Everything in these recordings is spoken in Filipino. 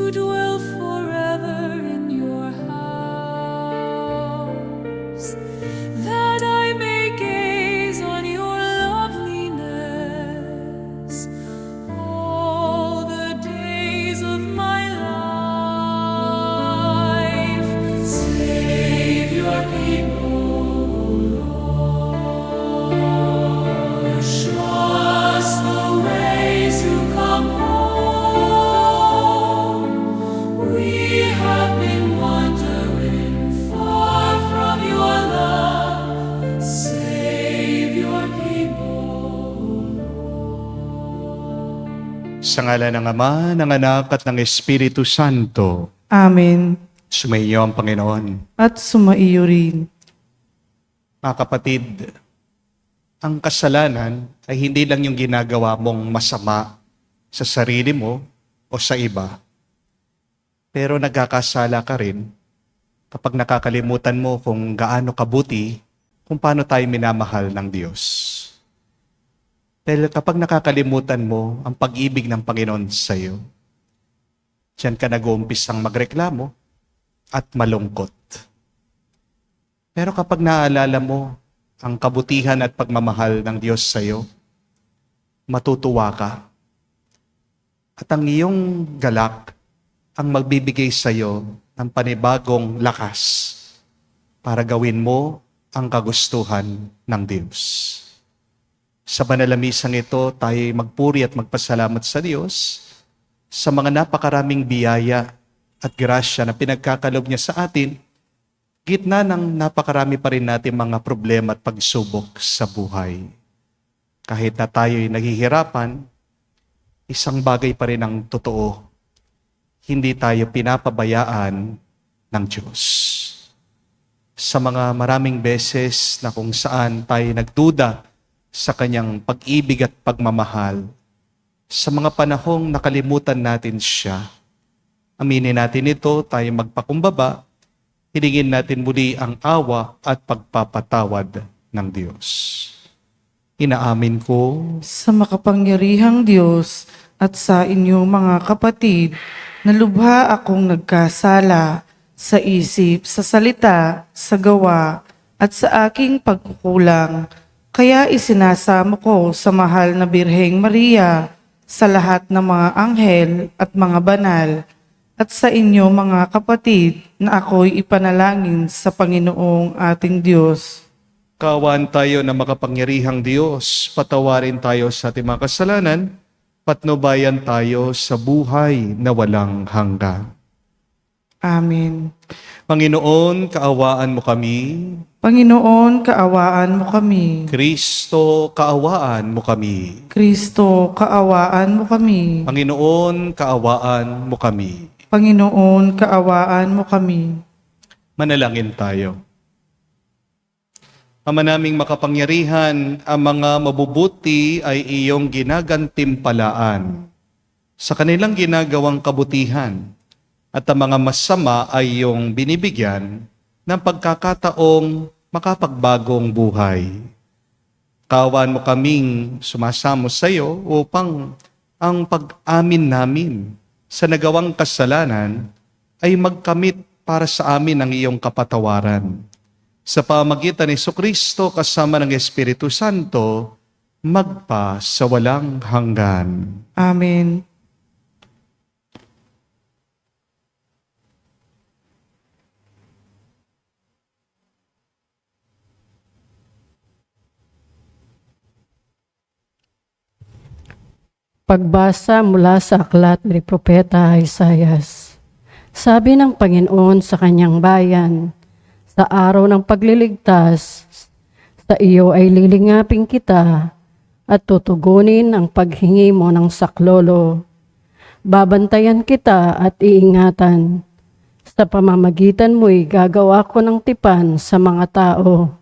to dwell forever in your house, that I may gaze on your loveliness all the days of my life. Save your people, Lord. Show us the ways to come home. We have been wandering far from your love. Save your people. Sa ngalan ng Ama, ng Anak at ng Espiritu Santo, Amen. sumaiyo ang Panginoon. At sumaiyo rin. Mga kapatid, ang kasalanan ay hindi lang yung ginagawa mong masama sa sarili mo o sa iba. Pero nagkakasala ka rin kapag nakakalimutan mo kung gaano kabuti kung paano tayo minamahal ng Diyos. Dahil kapag nakakalimutan mo ang pag-ibig ng Panginoon sa iyo, diyan ka nag-uumpisang magreklamo at malungkot. Pero kapag naalala mo ang kabutihan at pagmamahal ng Diyos sa iyo, matutuwa ka. At ang iyong galak ang magbibigay sa iyo ng panibagong lakas para gawin mo ang kagustuhan ng Diyos. Sa banal na misang ito, tayo magpuri at magpasalamat sa Diyos sa mga napakaraming biyaya at grasya na pinagkakalob niya sa atin, gitna ng napakarami pa rin natin mga problema at pagsubok sa buhay. Kahit na tayo'y naghihirapan, isang bagay pa rin ang totoo. Hindi tayo pinapabayaan ng Diyos. Sa mga maraming beses na kung saan tayo nagduda sa Kanyang pag-ibig at pagmamahal, sa mga panahong nakalimutan natin siya, aminin natin ito, tayo magpakumbaba, hilingin natin muli ang awa at pagpapatawad ng Diyos. Inaamin ko Sa makapangyarihang Diyos at sa inyong mga kapatid, na lubha akong nagkasala sa isip, sa salita, sa gawa, at sa aking pagkukulang. Kaya isinasamo ko sa mahal na Birheng Maria, sa lahat ng mga anghel at mga banal, at sa inyo mga kapatid na ako'y ipanalangin sa Panginoong ating Diyos. kaawaan tayo na makapangyarihang Diyos, patawarin tayo sa ating mga kasalanan, patnubayan tayo sa buhay na walang hanggan. Amen. Panginoon, kaawaan mo kami. Panginoon, kaawaan mo kami. Kristo, kaawaan mo kami. Kristo, kaawaan mo kami. Panginoon, kaawaan mo kami. Panginoon, kaawaan mo kami. Manalangin tayo. Ama naming makapangyarihan, ang mga mabubuti ay iyong ginagantimpalaan sa kanilang ginagawang kabutihan, at ang mga masama ay iyong binibigyan ng pagkakataong makapagbagong buhay. Kaawaan mo kaming sumasamo sa iyo upang ang pag-amin namin sa nagawang kasalanan ay magkamit para sa amin ang iyong kapatawaran. Sa pamagitan ni Jesucristo kasama ng Espiritu Santo, magpa sa walang hanggan. Amen. Pagbasa mula sa aklat ni Propeta Isaias. Sabi ng Panginoon sa kanyang bayan, sa araw ng pagliligtas, sa iyo ay lilingapin kita at tutugunin ang paghingi mo ng saklolo. Babantayan kita at iingatan. Sa pamamagitan mo'y gagawa ko ng tipan sa mga tao.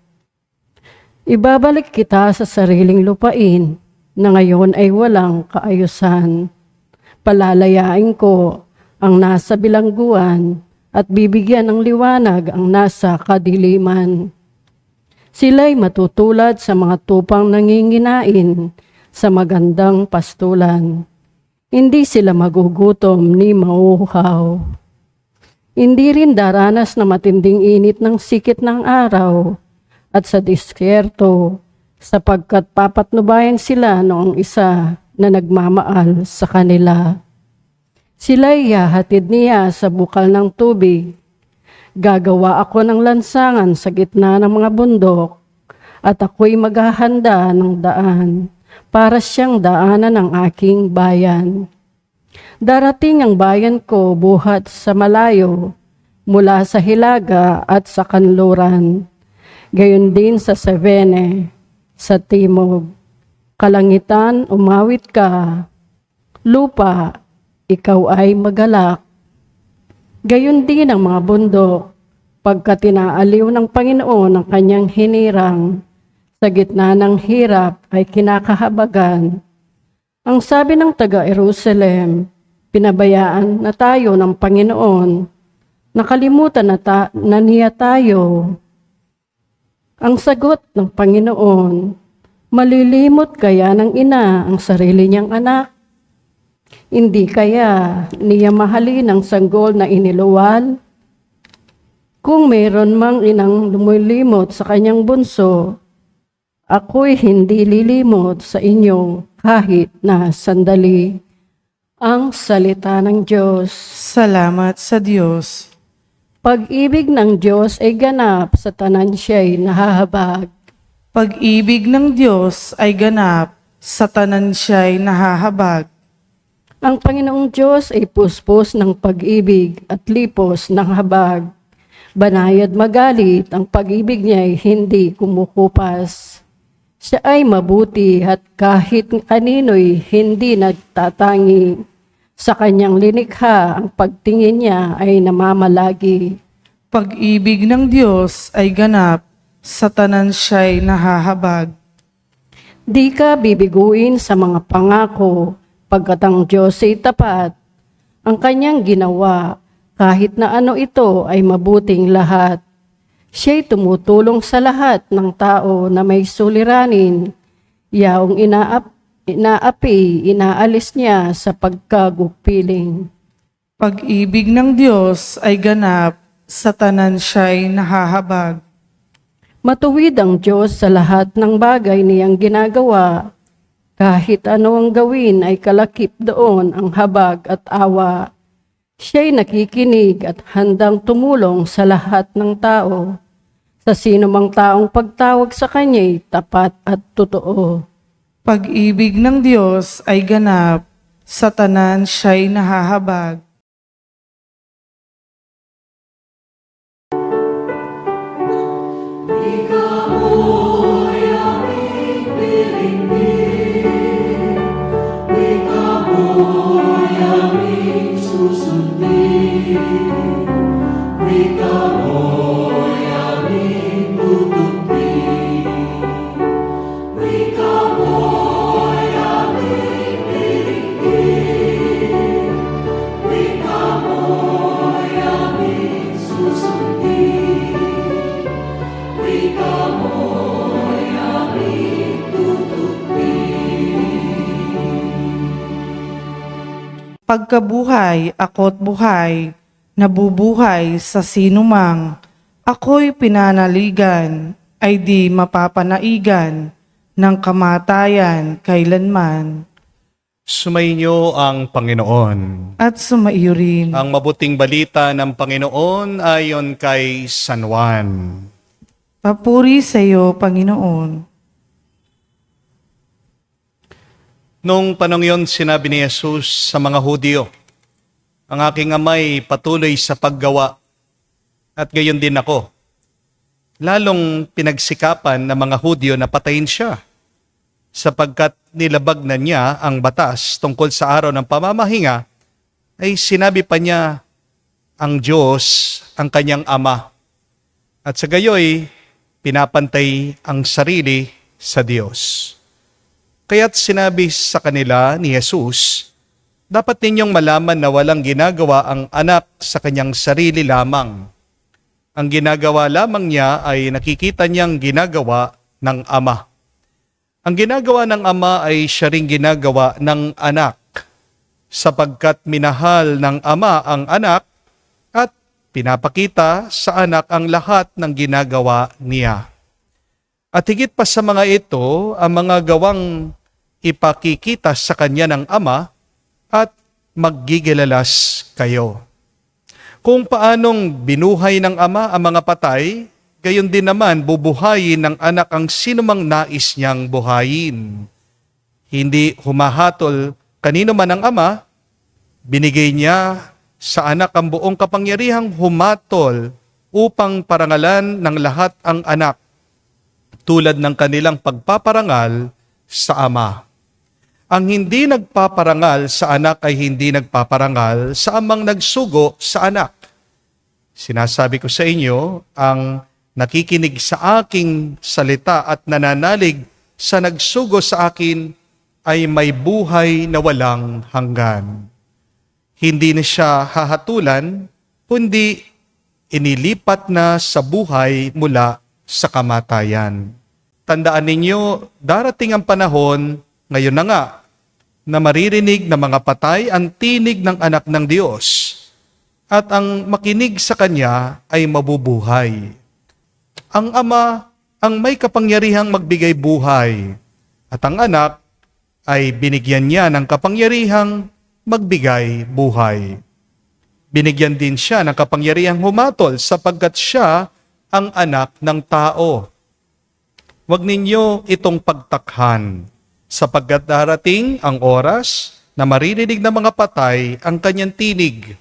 Ibabalik kita sa sariling lupain na ngayon ay walang kaayusan. Palalayain ko ang nasa bilangguan at bibigyan ng liwanag ang nasa kadiliman. Sila'y matutulad sa mga tupang nanginginain sa magandang pastulan. Hindi sila magugutom ni mauuhaw. Hindi rin daranas na matinding init ng sikit ng araw at sa disyerto, sapagkat papatnubayan sila noong isa na nagmamaal sa kanila. Sila'y ihahatid niya sa bukal ng tubig. Gagawa ako ng lansangan sa gitna ng mga bundok, at ako'y maghahanda ng daan para siyang daanan ng aking bayan. Darating ang bayan ko buhat sa malayo, mula sa hilaga at sa kanluran. Gayon din sa Sevene, sa timog. Kalangitan, umawit ka. Lupa, ikaw ay magalak. Gayon din ang mga bundok, pagka tinaaliw ng Panginoon ang kanyang hinirang. Sa gitna ng hirap ay kinakahabagan. Ang sabi ng taga-Jerusalem, pinabayaan na tayo ng Panginoon. Nakalimutan na niya tayo. Ang sagot ng Panginoon, malilimot kaya ng ina ang sarili niyang anak? Hindi kaya niya mahalin ang sanggol na iniluwal? Kung mayroon mang inang lumulimot sa kanyang bunso, ako'y hindi lilimot sa inyo kahit na sandali. Ang salita ng Diyos. Salamat sa Diyos. Pag-ibig ng Diyos ay ganap sa tanan siya'y nahahabag. Pag-ibig ng Diyos ay ganap, sa tanan siya'y nahahabag. Ang Panginoong Diyos ay puspos ng pag-ibig at lipos ng habag. Banayad magalit, ang pag-ibig niya'y hindi kumukupas. Siya ay mabuti at kahit kanino'y hindi nagtatangi. Sa kanyang linikha, ang pagtingin niya ay namamalagi. Pag-ibig ng Diyos ay ganap, sa tanan siya'y nahahabag. Di ka bibiguin sa mga pangako, pagkat ang Diyos ay tapat. Ang kanyang ginawa, kahit na ano ito ay mabuting lahat. Siya'y tumutulong sa lahat ng tao na may suliranin. Yaong inaalis niya sa pagkagupiling. Pag-ibig ng Diyos ay ganap, sa tanan siya'y nahahabag. Matuwid ang Diyos sa lahat ng bagay niyang ginagawa. Kahit ano ang gawin ay kalakip doon ang habag at awa. Siya'y nakikinig at handang tumulong sa lahat ng tao. Sa sino mang taong pagtawag sa kanya'y tapat at totoo. Pag-ibig ng Diyos ay ganap, sa tanan siya'y nahahabag. Pagkabuhay, ako't buhay, nabubuhay sa sinumang, ako'y pinanaligan, ay di mapapanaigan, ng kamatayan kailanman. Sumainyo ang Panginoon. At sumaiyo rin. Ang mabuting balita ng Panginoon ayon kay San Juan. Papuri sa iyo, Panginoon. Nung panong yon, sinabi ni Jesus sa mga Hudyo, ang aking ama'y patuloy sa paggawa at gayon din ako. Lalong pinagsikapan ng mga Hudyo na patayin siya sapagkat nilabag na niya ang batas tungkol sa araw ng pamamahinga, ay sinabi pa niya ang Diyos ang kanyang ama at sa gayoy pinapantay ang sarili sa Diyos. Kaya't sinabi sa kanila ni Jesus, dapat ninyong malaman na walang ginagawa ang anak sa kanyang sarili lamang. Ang ginagawa lamang niya ay nakikita niyang ginagawa ng ama. Ang ginagawa ng ama ay siya ring ginagawa ng anak. sapagkat minahal ng Ama ang anak at pinapakita sa anak ang lahat ng ginagawa niya. At higit pa sa mga ito, ang mga gawang ipakikita sa kanya ng Ama at maggigilalas kayo. Kung paanong binuhay ng Ama ang mga patay, gayon din naman bubuhayin ng anak ang sinumang nais niyang buhayin. Hindi humahatol kanino man ang Ama, binigay niya sa anak ang buong kapangyarihang humatol upang parangalan ng lahat ang anak, tulad ng kanilang pagpaparangal sa Ama. Ang hindi nagpaparangal sa anak ay hindi nagpaparangal sa amang nagsugo sa anak. Sinasabi ko sa inyo, ang nakikinig sa aking salita at nananalig sa nagsugo sa akin ay may buhay na walang hanggan. Hindi na siya hahatulan, kundi inilipat na sa buhay mula sa kamatayan. Tandaan ninyo, darating ang panahon, ngayon na nga, na maririnig ng mga patay ang tinig ng anak ng Diyos, at ang makinig sa Kanya ay mabubuhay. Ang Ama ang may kapangyarihang magbigay buhay, at ang anak ay binigyan niya ng kapangyarihang magbigay buhay. Binigyan din siya ng kapangyarihang humatol sapagkat siya ang anak ng tao. Huwag ninyo itong pagtakhan, sapagkat darating ang oras na maririnig ng mga patay ang kanyang tinig.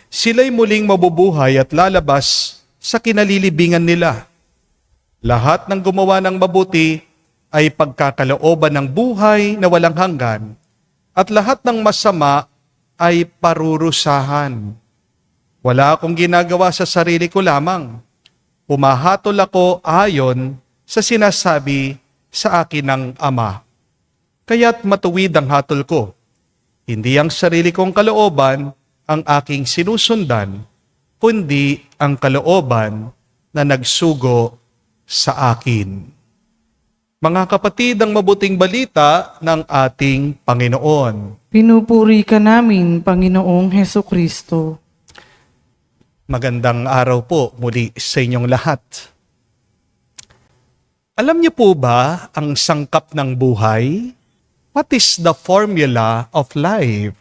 Sila'y muling mabubuhay at lalabas sa kinalilibingan nila. Lahat ng gumawa ng mabuti ay pagkakalooban ng buhay na walang hanggan, at lahat ng masama ay parurusahan. Wala akong ginagawa sa sarili ko lamang. Pumahatol ako ayon sa sinasabi sa akin ng Ama. Kaya't matuwid ang hatol ko. Hindi ang sarili kong kalooban ang aking sinusundan, kundi ang kalooban na nagsugo sa akin. Mga kapatid, ang mabuting balita ng ating Panginoon. Pinupuri ka namin, Panginoong Hesukristo. Magandang araw po muli sa inyong lahat. Alam niyo po ba ang sangkap ng buhay? What is the formula of life?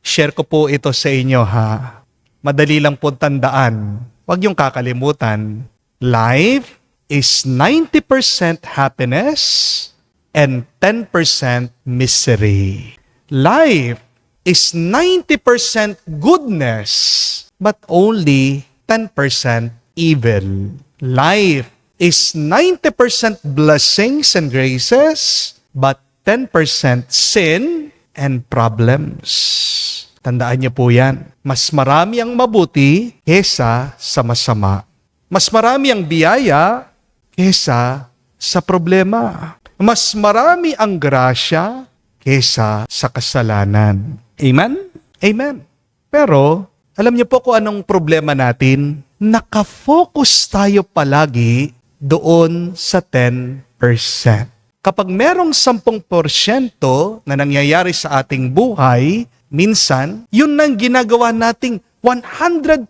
Share ko po ito sa inyo ha. Madali lang po tandaan. Huwag niyong kakalimutan. Life is 90% happiness and 10% misery. Life is 90% goodness but only 10% evil. Life is 90% blessings and graces but 10% sin and problems. Tandaan niyo po yan. Mas marami ang mabuti kesa sa masama. Mas marami ang biyaya kesa sa problema. Mas marami ang grasya kesa sa kasalanan. Amen? Amen. Pero, alam niyo po kung anong problema natin? Nakafocus tayo palagi doon sa 10%. Kapag merong 10% na nangyayari sa ating buhay, minsan, yun nang ginagawa nating 100%.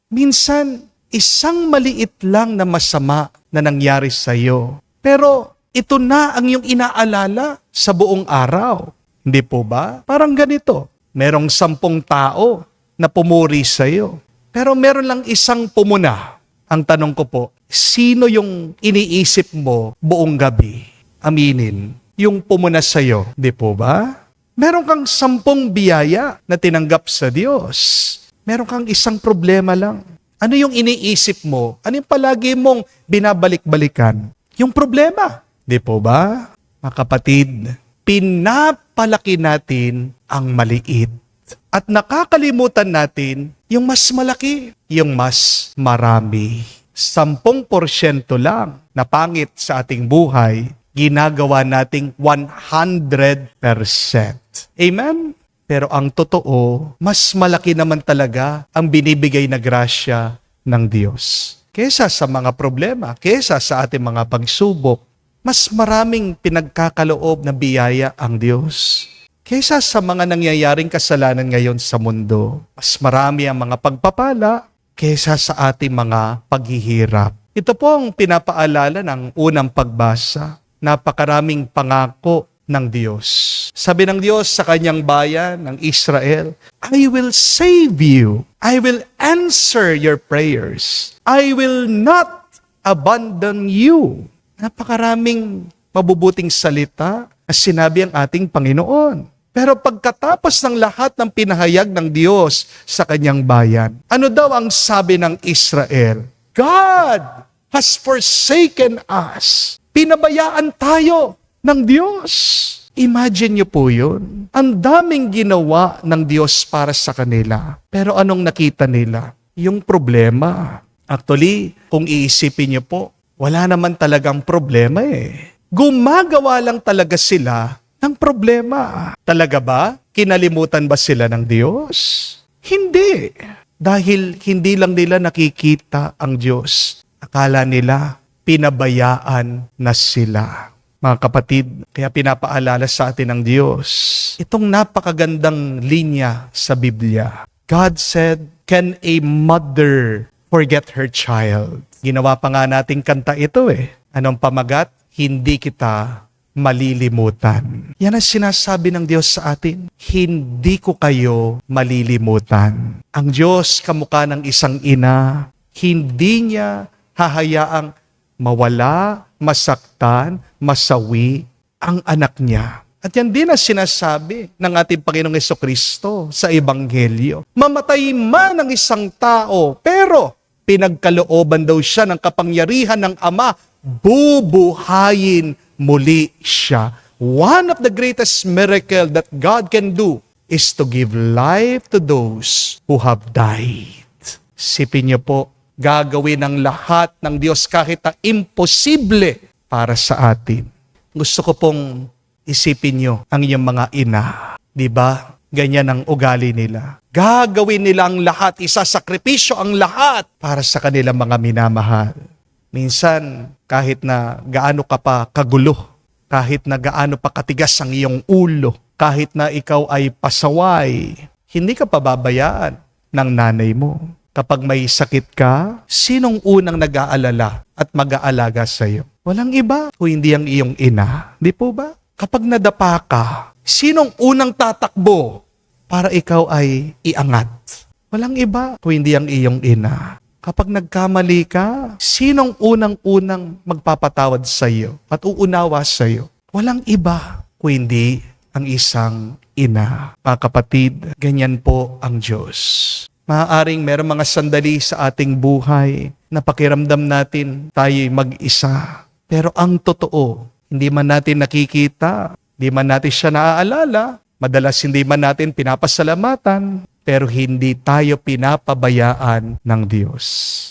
Minsan, isang maliit lang na masama na nangyari sa iyo. Pero ito na ang iyong inaalala sa buong araw. Hindi po ba? Parang ganito. Merong 10 tao na pumuri sa iyo. Pero meron lang isang pumuna. Ang tanong ko po, sino yung iniisip mo buong gabi? Aminin. Yung pumuna sa iyo. Hindi po ba? Meron kang 10 biyaya na tinanggap sa Diyos. Meron kang isang problema lang. Ano yung iniisip mo? Ano yung palagi mong binabalik-balikan? Yung problema. Di po ba? Mga kapatid, pinapalaki natin ang maliit. At nakakalimutan natin yung mas malaki, yung mas marami. 10% lang na pangit sa ating buhay, ginagawa nating 100%. Amen? Pero ang totoo, mas malaki naman talaga ang binibigay na grasya ng Diyos. Kesa sa mga problema, kesa sa ating mga pagsubok, mas maraming pinagkakaloob na biyaya ang Diyos. kaysa sa mga nangyayaring kasalanan ngayon sa mundo. Mas marami ang mga pagpapala kaysa sa ating mga paghihirap. Ito po ang pinapaalala ng unang pagbasa. Napakaraming pangako ng Diyos. Sabi ng Diyos sa kanyang bayan, ng Israel, I will save you. I will answer your prayers. I will not abandon you. Napakaraming mabubuting salita na sinabi ang ating Panginoon. Pero pagkatapos ng lahat ng pinahayag ng Diyos sa kanyang bayan, ano daw ang sabi ng Israel? God has forsaken us. Pinabayaan tayo ng Diyos. Imagine niyo po yun. Ang daming ginawa ng Diyos para sa kanila. Pero anong nakita nila? Yung problema. Actually, kung iisipin niyo po, wala naman talagang problema eh. Gumagawa lang talaga sila ng problema. Talaga ba? Kinalimutan ba sila ng Diyos? Hindi. Dahil hindi lang nila nakikita ang Diyos. Akala nila, pinabayaan na sila. Mga kapatid, kaya pinapaalala sa atin ng Diyos itong napakagandang linya sa Biblia. God said, can a mother forget her child? Ginawa pa nga nating kanta ito eh. Anong pamagat? Hindi kita malilimutan. Yan ang sinasabi ng Diyos sa atin. Hindi ko kayo malilimutan. Ang Diyos kamukha ng isang ina, hindi niya hahayaang mawala, masaktan, masawi ang anak niya. At yan din ang sinasabi ng ating Panginoong Jesucristo sa Ebanghelyo. Mamatay man ang isang tao, pero pinagkalooban daw siya ng kapangyarihan ng Ama, bubuhayin muli siya. One of the greatest miracle that God can do is to give life to those who have died. Sipin niyo po, gagawin ng lahat ng Diyos kahit na imposible para sa atin. Gusto ko pong isipin niyo ang inyong mga ina. Diba? Ganyan ang ugali nila. Gagawin nila ang lahat, isasakripisyo ang lahat para sa kanilang mga minamahal. Minsan, kahit na gaano ka pa kagulo, kahit na gaano pa katigas ang iyong ulo, kahit na ikaw ay pasaway, hindi ka pababayaan ng nanay mo. Kapag may sakit ka, sinong unang nag-aalala at mag-aalaga sa iyo? Walang iba kung hindi ang iyong ina. Di po ba? Kapag nadapa ka, sinong unang tatakbo para ikaw ay iangat? Walang iba kung hindi ang iyong ina. Kapag nagkamali ka, sinong unang-unang magpapatawad sa iyo at uunawa sa iyo? Walang iba kung hindi ang isang ina. Mga kapatid, ganyan po ang Diyos. Maaaring merong mga sandali sa ating buhay na pakiramdam natin tayo'y mag-isa. Pero ang totoo, hindi man natin nakikita, hindi man natin siya naaalala, madalas hindi man natin pinapasalamatan, pero hindi tayo pinapabayaan ng Diyos.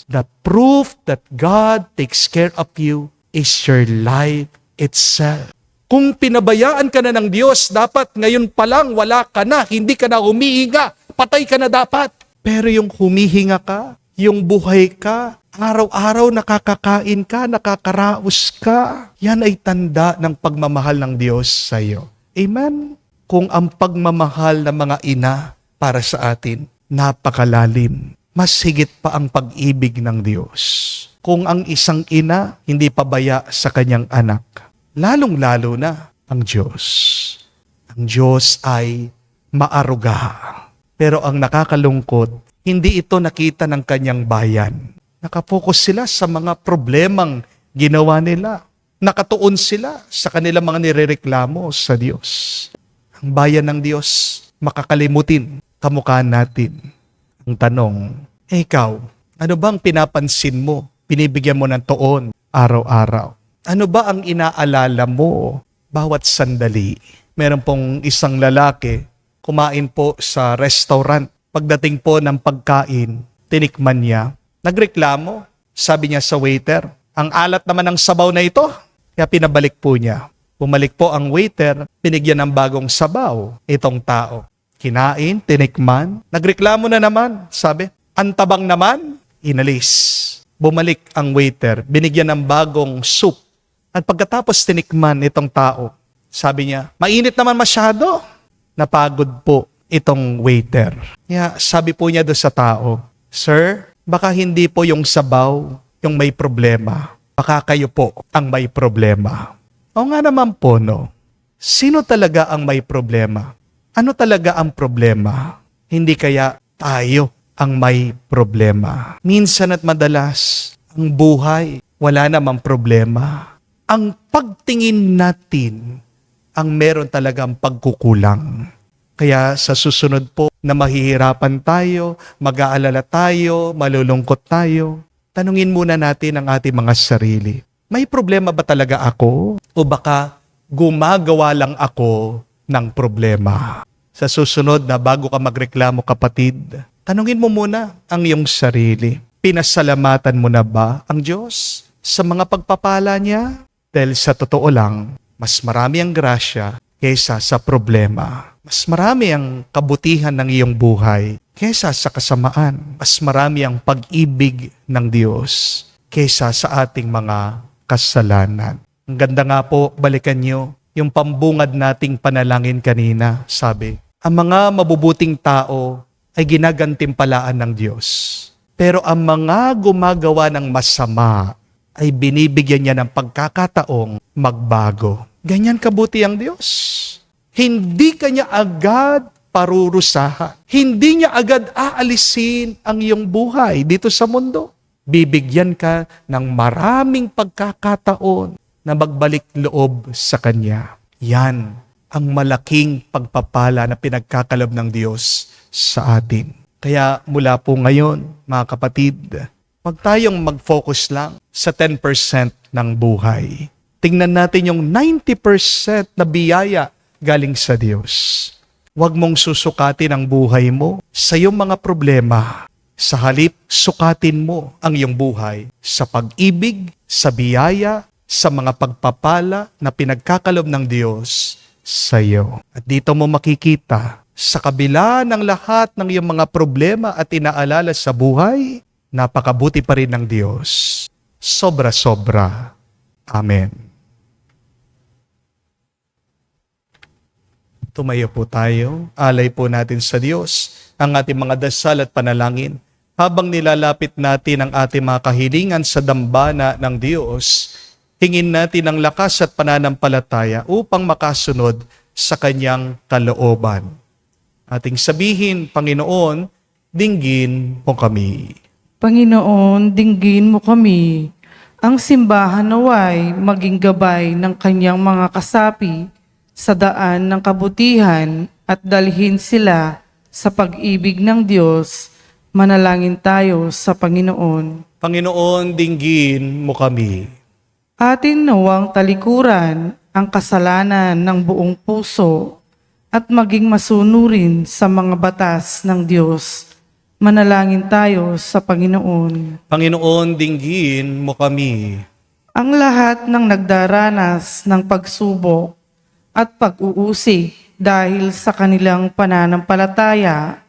The proof that God takes care of you is your life itself. Kung pinabayaan ka na ng Diyos, dapat ngayon pa lang wala ka na, hindi ka na humihinga, patay ka na dapat. Pero yung humihinga ka, yung buhay ka, araw-araw nakakakain ka, nakakaraos ka, yan ay tanda ng pagmamahal ng Diyos sa iyo. Amen? Kung ang pagmamahal ng mga ina para sa atin, napakalalim. Mas higit pa ang pag-ibig ng Diyos. Kung ang isang ina hindi pabaya sa kanyang anak, lalong-lalo na ang Diyos. Ang Diyos ay maaruga. Pero ang nakakalungkot, hindi ito nakita ng kanyang bayan. Nakapokus sila sa mga problemang ginawa nila. Nakatuon sila sa kanilang mga nirereklamo sa Diyos. Ang bayan ng Diyos, makakalimutin kamukha natin. Ang tanong, ikaw, ano bang pinapansin mo? Binibigyan mo ng tuon araw-araw. Ano ba ang inaalala mo bawat sandali? Meron pong isang lalaki, kumain po sa restaurant. Pagdating po ng pagkain, tinikman niya. Nagreklamo. Sabi niya sa waiter, ang alat naman ng sabaw na ito. Kaya pinabalik po niya. Bumalik po ang waiter, binigyan ng bagong sabaw itong tao. Kinain, tinikman, nagreklamo na naman. Sabi, antabang naman, inalis. Bumalik ang waiter, binigyan ng bagong soup. At pagkatapos tinikman itong tao, sabi niya, mainit naman masyado. napagod po itong waiter. Kaya sabi po niya doon sa tao, "Sir, baka hindi po yung sabaw yung may problema. Baka kayo po ang may problema." O nga naman po, no? Sino talaga ang may problema? Ano talaga ang problema? Hindi kaya tayo ang may problema? Minsan at madalas, ang buhay, wala namang problema. Ang pagtingin natin, ang meron talagang pagkukulang. Kaya sa susunod po na mahihirapan tayo, mag-aalala tayo, malulungkot tayo, tanungin muna natin ang ating mga sarili. May problema ba talaga ako? O baka gumagawa lang ako ng problema? Sa susunod na bago ka magreklamo, kapatid, tanungin mo muna ang iyong sarili. Pinasalamatan mo na ba ang Diyos sa mga pagpapala niya? Dahil sa totoo lang, mas marami ang grasya kaysa sa problema. Mas marami ang kabutihan ng iyong buhay kaysa sa kasamaan. Mas marami ang pag-ibig ng Diyos kaysa sa ating mga kasalanan. Ang ganda nga po, balikan nyo yung pambungad nating panalangin kanina. Sabi, ang mga mabubuting tao ay ginagantimpalaan ng Diyos. Pero ang mga gumagawa ng masama ay binibigyan niya ng pagkakataong magbago. Ganyan kabuti ang Diyos. Hindi kanya agad parurusahan. Hindi niya agad aalisin ang iyong buhay dito sa mundo. Bibigyan ka ng maraming pagkakataon na magbalik loob sa Kanya. Yan ang malaking pagpapala na pinagkakalob ng Diyos sa atin. Kaya mula po ngayon, mga kapatid, huwag tayong mag-focus lang sa 10% ng buhay. Tingnan natin yung 90% na biyaya galing sa Diyos. Huwag mong susukatin ang buhay mo sa iyong mga problema. Sa halip, sukatin mo ang iyong buhay sa pag-ibig, sa biyaya, sa mga pagpapala na pinagkakalob ng Diyos sa iyo. At dito mo makikita, sa kabila ng lahat ng iyong mga problema at inaalala sa buhay, napakabuti pa rin ng Diyos. Sobra-sobra. Amen. Tumayo po tayo. Alay po natin sa Diyos ang ating mga dasal at panalangin. Habang nilalapit natin ang ating mga kahilingan sa dambana ng Diyos, hingin natin ang lakas at pananampalataya upang makasunod sa Kanyang kalooban. Ating sabihin, Panginoon, dinggin mo kami. Panginoon, dinggin mo kami. Ang simbahan naway maging gabay ng kanyang mga kasapi sa daan ng kabutihan at dalhin sila sa pag-ibig ng Diyos. Manalangin tayo sa Panginoon. Panginoon, dinggin mo kami. Atin nawang talikuran ang kasalanan ng buong puso at maging masunurin sa mga batas ng Diyos. Manalangin tayo sa Panginoon. Panginoon, dinggin mo kami. Ang lahat ng nagdaranas ng pagsubok at pag-uusig dahil sa kanilang pananampalataya,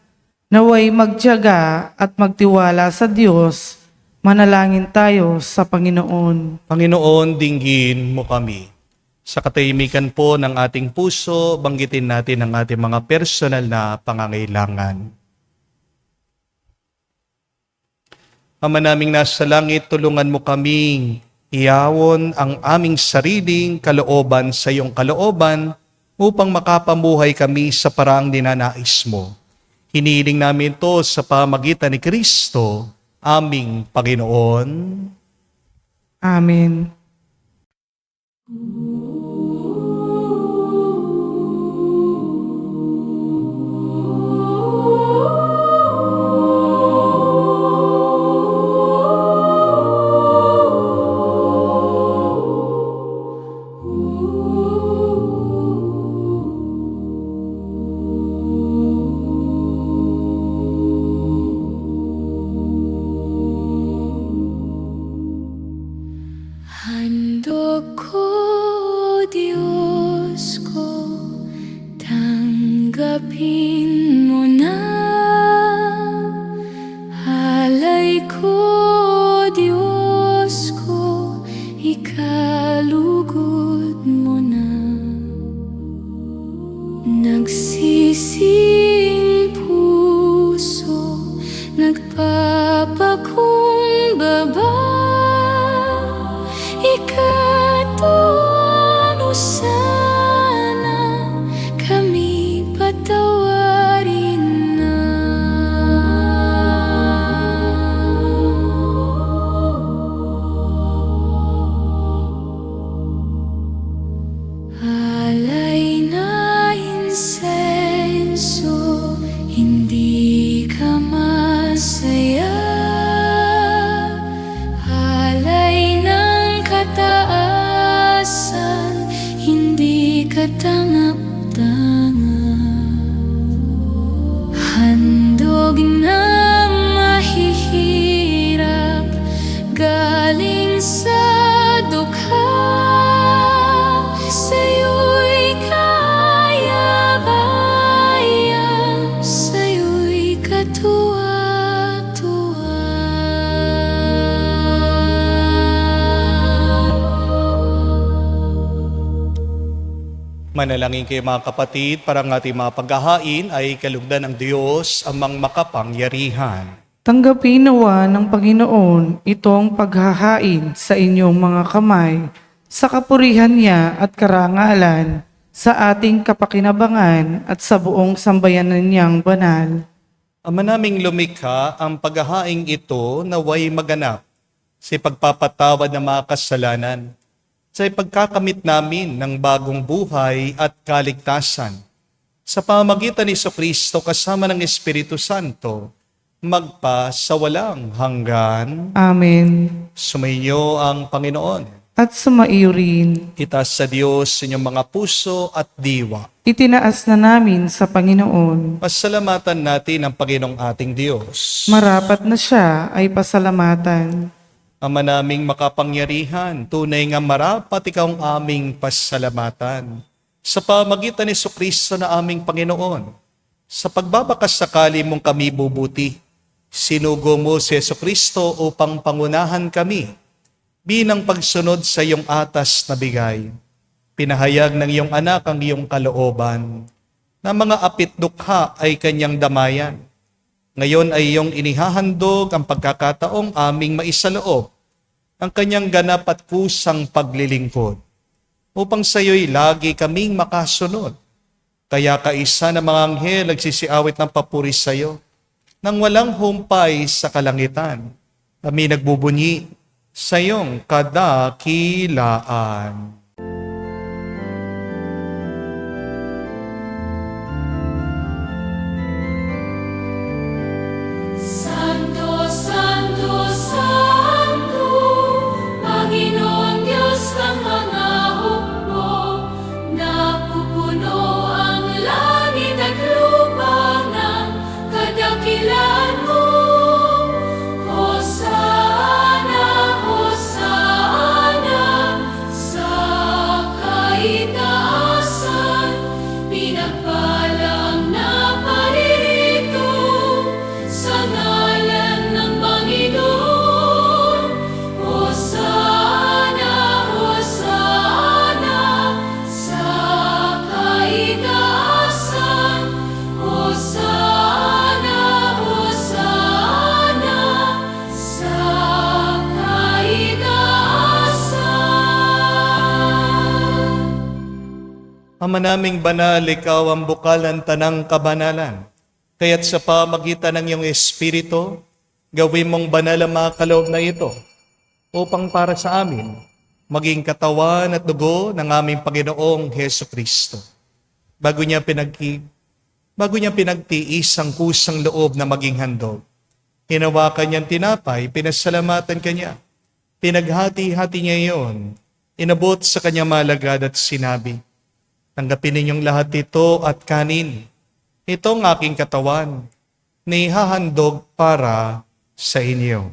naway magtiyaga at magtiwala sa Diyos. Manalangin tayo sa Panginoon. Panginoon, dinggin mo kami. Sa katahimikan po ng ating puso, banggitin natin ang ating mga personal na pangangailangan. Ama naming nasa langit, tulungan mo kaming iawon ang aming sariling kalooban sa iyong kalooban upang makapamuhay kami sa paraang ninanais mo. Hinihiling namin ito sa pamagitan ni Kristo, aming Panginoon. Amen. Handog ko nagpapakumbaba, ikatuwano sana kami patawarin na. Alay na insenso, hindi ka masaya. Alay ng kataasan, hindi ka tangap-tangap. Handog na mahihirap, galing sa dukha. Sa'yo'y kaya-kaya, sa'yo'y katuwa-tuwa. Manalangin kayo mga kapatid, para ang ating mga paghahain ay kalugdan ng Diyos amang makapangyarihan. Tanggapin nawa ng Panginoon itong paghahain sa inyong mga kamay, sa kapurihan niya at karangalan, sa ating kapakinabangan at sa buong sambayanan niyang banal. Ama naming lumikha, ang paghahaing ito naway maganap sa pagpapatawad ng mga kasalanan, sa pagkakamit namin ng bagong buhay at kaligtasan. Sa pamamagitan ni Jesucristo kasama ng Espiritu Santo, magpa sa walang hanggan. Amen. Sumainyo ang Panginoon. At sumaiyo rin, Itaas sa Diyos inyong mga puso at diwa. itinaas na namin sa Panginoon. Pasalamatan natin ang Panginoong ating Diyos. Marapat na siya ay pasalamatan. Ama naming makapangyarihan, tunay nga marapat ikaw ang aming pasalamatan. Sa pamagitan ni Jesucristo na aming Panginoon, sa pagbabakas sakali mong kami bubuti, sinugo mo si Jesucristo upang pangunahan kami bilang pagsunod sa iyong atas na bigay. Pinahayag ng iyong anak ang iyong kalooban, na mga apit dukha ay kanyang damayan. Ngayon ay iyong inihahandog ang pagkakataong aming maisaloob ang kanyang ganap at kusang paglilingkod, upang sa iyo'y lagi kaming makasunod. Kaya kaisa ng mga anghel nagsisiawit ng papuri sa iyo, nang walang humpay sa kalangitan. Kami nagbubunyi sa iyong kadakilaan. Santo, Santo, Santo, Panginoon Diyos ng mga hukbo, napupuno ang langit at lupa ng kadakilaan mo. Hosana, Hosana, sa kaitaasan, pinagpalang na paririto sa ngalan ng Panginoon. Hosana, Hosana, sa kaitaasan. Hosana, Hosana, sa kaitaasan. Ama naming banal, ikaw ang bukal ng tanang kabanalan. Kaya't sa pamagitan ng iyong Espiritu, gawin mong banal ang mga kaloob na ito, upang para sa amin, maging katawan at dugo ng aming Panginoong Heso Kristo. Bago niya pinagtiis ang kusang loob na maging handog, hinawakan niyang tinapay, pinasalamatan kanya. Pinaghati-hati niya iyon, inabot sa kanyang malagad at sinabi, tanggapin ninyong lahat ito at kanin. Ito ang aking katawan, na ihahandog para sa inyo.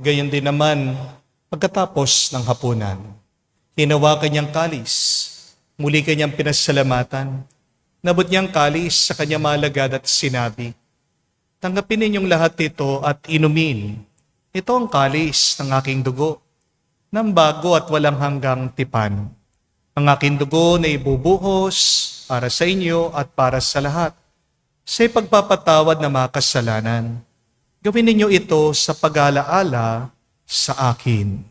Gayon din naman, pagkatapos ng hapunan, hinawakan niyang kalis, muli kanyang pinasalamatan, nabot niyang kalis sa kanyang malagad at sinabi, tanggapin ninyong lahat ito at inumin. Ito ang kalis ng aking dugo, ng bago at walang hanggang tipan. Ang aking dugo na ibubuhos para sa inyo at para sa lahat, sa pagpapatawad ng mga kasalanan. Gawin ninyo ito sa pag-alaala sa akin.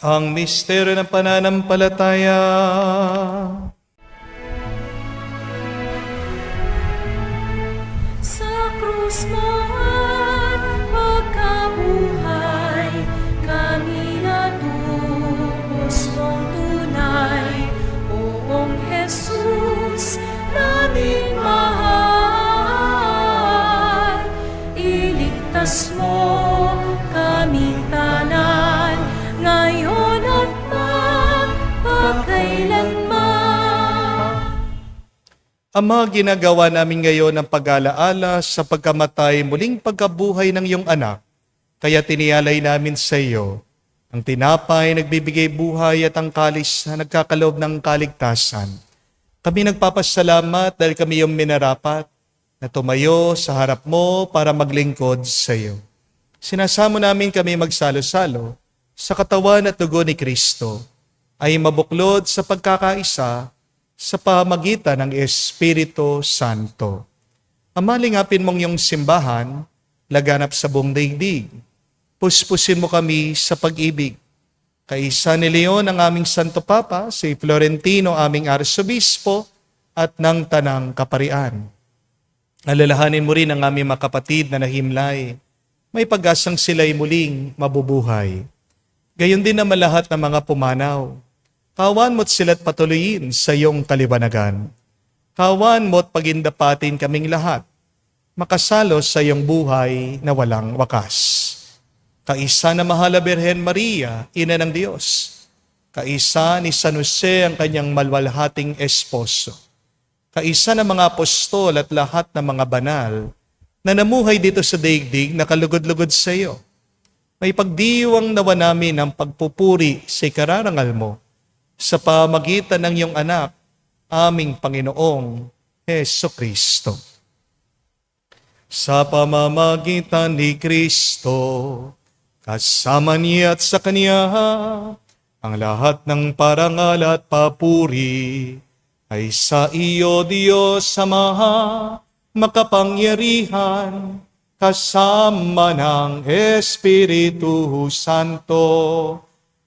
Ang misteryo ng pananampalataya. Sa krus mo at pagkabuhay, kami natubos mong tunay. Oong Jesus, naming mahal, iligtas mo kaming tanan, ngayon at magpakailanman. Ama, ginagawa namin ngayon ang pag-alaala sa pagkamatay muling pagkabuhay ng iyong anak. Kaya tiniyalay namin sa iyo ang tinapay nagbibigay buhay at ang kalis na nagkakaloob ng kaligtasan. Kami nagpapasalamat dahil kami yung minarapat na tumayo sa harap mo para maglingkod sa iyo. Sinasamo namin kami magsalo-salo sa katawan at dugo ni Kristo ay mabuklod sa pagkakaisa sa pamagitan ng Espiritu Santo. Ama, lingapin mong iyong simbahan, laganap sa buong daigdig. Puspusin mo kami sa pag-ibig. Kaisa ni Leon ang aming Santo Papa, si Florentino aming Arsobispo, at ng Tanang Kaparian. Alalahanin mo rin ang aming mga kapatid na nahimlay. May pag-asang sila'y muling mabubuhay. Gayon din naman lahat ng mga pumanaw. Kawan mo't sila't patuloyin sa iyong kaliwanagan. Kawan mo't pagindapatin kaming lahat, makasalo sa iyong buhay na walang wakas. Kaisa na mahal na Birhen Maria, Ina ng Diyos. Kaisa ni San Jose ang kanyang malwalhating esposo. Kaisa ng mga apostol at lahat ng mga banal na namuhay dito sa daigdig na kalugod-lugod sa iyo. May pagdiwang nawa namin ang pagpupuri sa ikararangal mo sa pamagitan ng iyong anak, aming Panginoong Hesukristo. Sa pamamagitan ni Kristo, kasama niya at sa Kanya, ang lahat ng parangal at papuri ay sa iyo, Diyos Ama, makapangyarihan, kasama ng Espiritu Santo,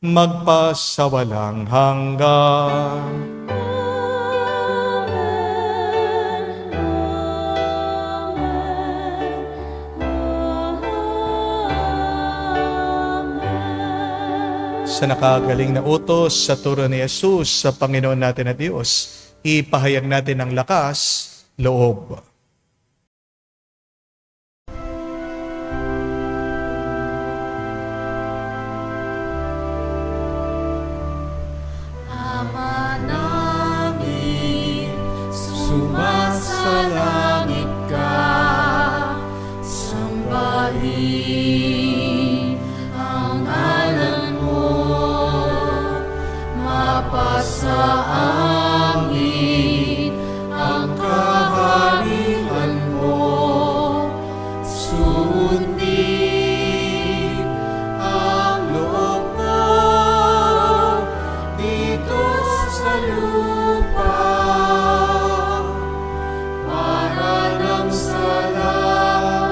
magpasawalang hanggan. Sa nakagaling na utos sa turo ni Jesus sa Panginoon natin na Diyos, ipahayag natin ang lakas, loob. Ama namin, sumasalangit ka, sambahin ang ngalan mo, mapasa amin ang kaharian mo, sundin ang loob mo dito sa lupa, para nang sa langit.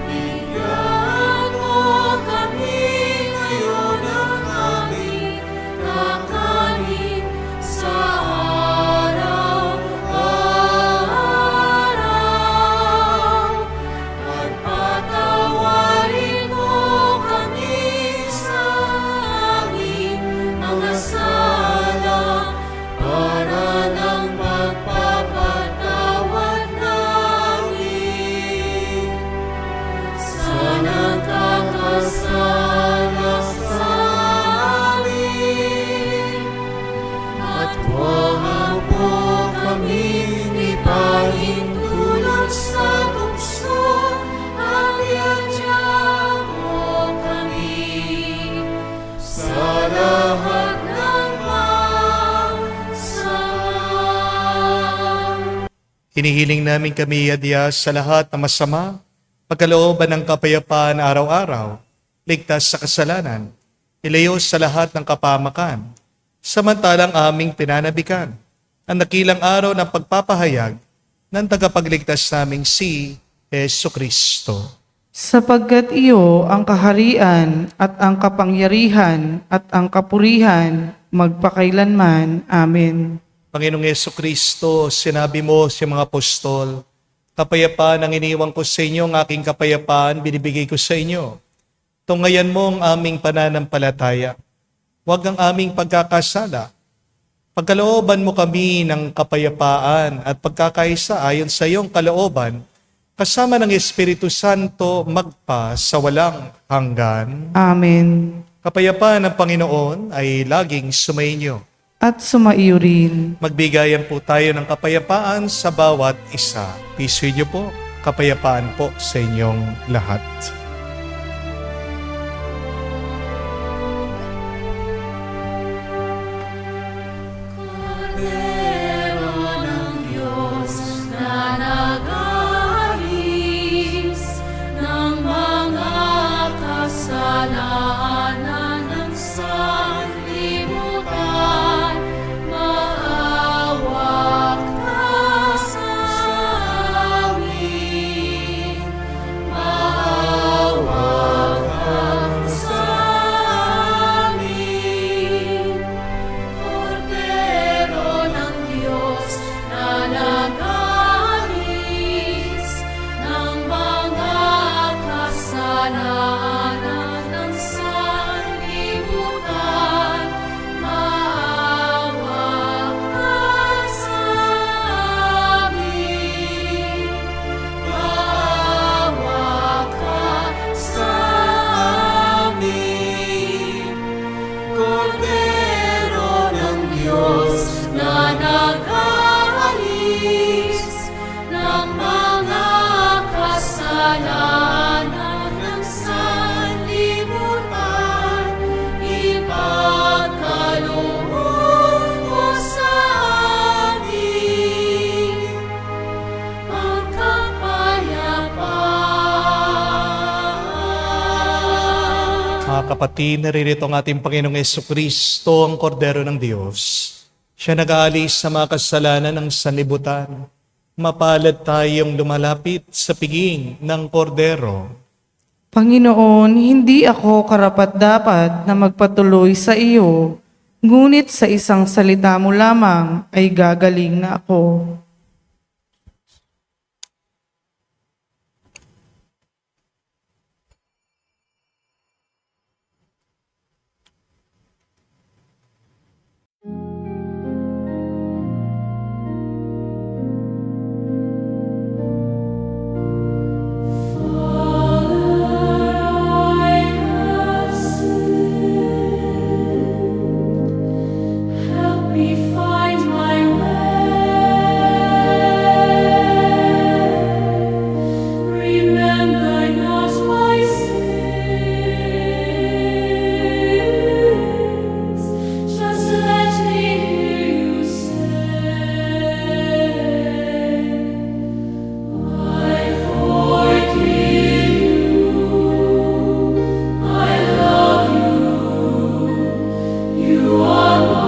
Bigyan mo kami ngayon ng aming kakanin sa araw-araw, at patawarin mo kami sa aming Hinihiling namin kami adya sa lahat na masama, pagkalooban ng kapayapaan araw-araw, ligtas sa kasalanan, ilayo sa lahat ng kapamakan, samantalang aming pinanabikan ang nakilang araw ng pagpapahayag ng tagapagligtas naming si Jesucristo. Sapagkat iyo ang kaharian at ang kapangyarihan at ang kapurihan magpakailanman. Amen. Panginoong Jesucristo, sinabi mo sa mga apostol, kapayapaan ang iniwan ko sa inyo, ang aking kapayapaan binibigay ko sa inyo. Tungayan mo ang aming pananampalataya. Huwag ang aming pagkakasala. Pagkalooban mo kami ng kapayapaan at pagkakaisa ayon sa iyong kalooban, kasama ng Espiritu Santo magpa sa walang hanggan. Amen. Kapayapaan ng Panginoon ay laging sumainyo. At sumaiyo rin. Magbigayan po tayo ng kapayapaan sa bawat isa. Piso niyo po, kapayapaan po sa inyong lahat. Cordero ng Diyos na nag-aalis ng mga kasalanan ng sanlibutan, maawa ka sa amin. Maawa ka sa amin. Cordero ng Diyos na nag-aalis ng mga kasalanan ng sanlibutan, maawa ka sa amin. Maawa ka sa amin. Cordero ng Diyos na nag-aalis ng mga kasalanan ng sanlibutan, ipagkaloob mo sa amin ang kapayapaan. Mga kapatid, naririto ang ating Panginoong Jesucristo, ang Kordero ng Diyos. Siya nag-aalis sa mga kasalanan ng sanlibutan. Mapalad tayong lumalapit sa piging ng Kordero. Panginoon, hindi ako karapat-dapat na magpatuloy sa iyo, ngunit sa isang salita mo lamang ay gagaling na ako. Help me find my are mine.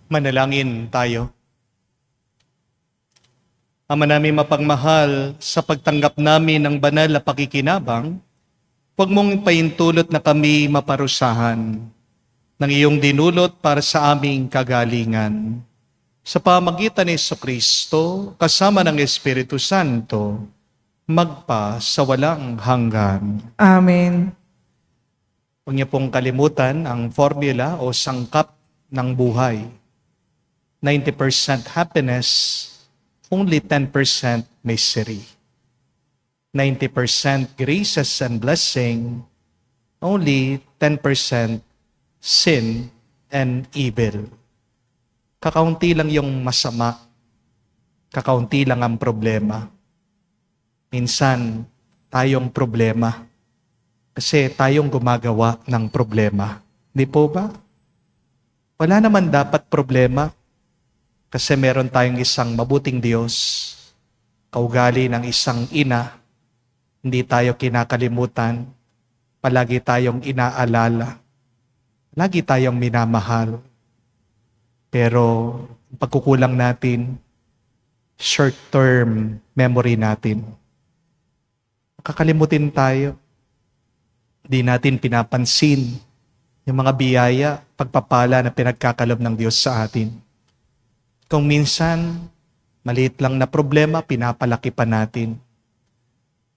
Manalangin tayo. Ama namin mapagmahal, sa pagtanggap namin ng banal na pakikinabang, huwag mong paintulot na kami maparusahan ng iyong dinulot para sa aming kagalingan. Sa pamagitan ni Jesucristo, kasama ng Espiritu Santo, magpa sa walang hanggan. Amen. Huwag niyo pong kalimutan ang formula o sangkap ng buhay. 90% happiness, only 10% misery. 90% graces and blessing, only 10% sin and evil. Kakaunti lang yung masama, kakaunti lang ang problema. Minsan, tayong problema kasi tayong gumagawa ng problema. Di po ba? Wala naman dapat problema kasi meron tayong isang mabuting Diyos, kaugali ng isang ina, hindi tayo kinakalimutan, palagi tayong inaalala, lagi tayong minamahal. Pero ang pagkukulang natin, short-term memory natin. Kakalimutin tayo. Di natin pinapansin yung mga biyaya, pagpapala na pinagkakalob ng Diyos sa atin. Kung minsan, maliit lang na problema, pinapalaki pa natin.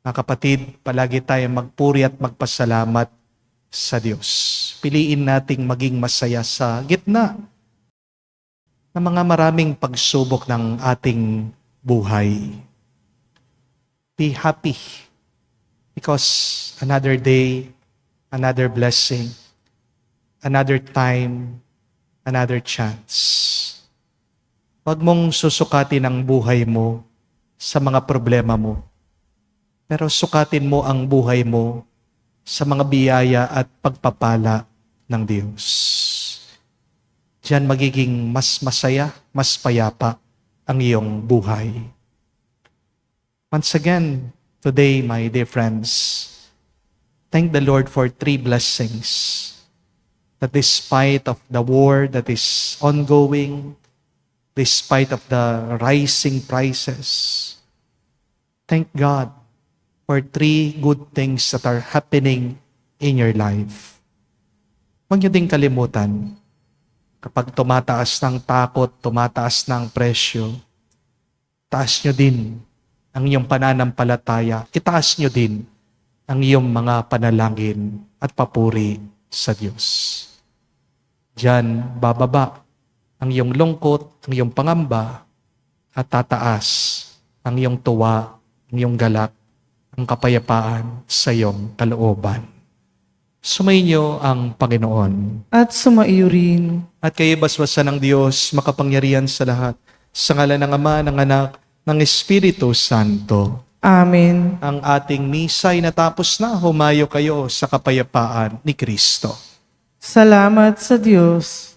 Mga kapatid, palagi tayong magpuri at magpasalamat sa Diyos. Piliin nating maging masaya sa gitna ng mga maraming pagsubok ng ating buhay. Be happy because another day, another blessing, another time, another chance. Huwag mong susukatin ang buhay mo sa mga problema mo. Pero sukatin mo ang buhay mo sa mga biyaya at pagpapala ng Diyos. Diyan magiging mas masaya, mas payapa ang iyong buhay. Once again, today, my dear friends, thank the Lord for 3 blessings. That despite of the war that is ongoing, despite of the rising prices, thank God for 3 good things that are happening in your life. Huwag niyo ding kalimutan, kapag tumataas ng takot, tumataas ng presyo, taas niyo din ang iyong pananampalataya, itaas niyo din ang iyong mga panalangin at papuri sa Diyos. Diyan bababa ang iyong lungkot, ang iyong pangamba, at tataas ang iyong tuwa, ang iyong galak, ang kapayapaan sa iyong kalooban. Sumainyo ang Panginoon. At sumaiyo rin. At kayo basbasan ng Diyos, makapangyarihan sa lahat, sa ngalan ng Ama, ng Anak, ng Espiritu Santo. Amen. Ang ating misa ay natapos na, humayo kayo sa kapayapaan ni Kristo. Salamat sa Diyos.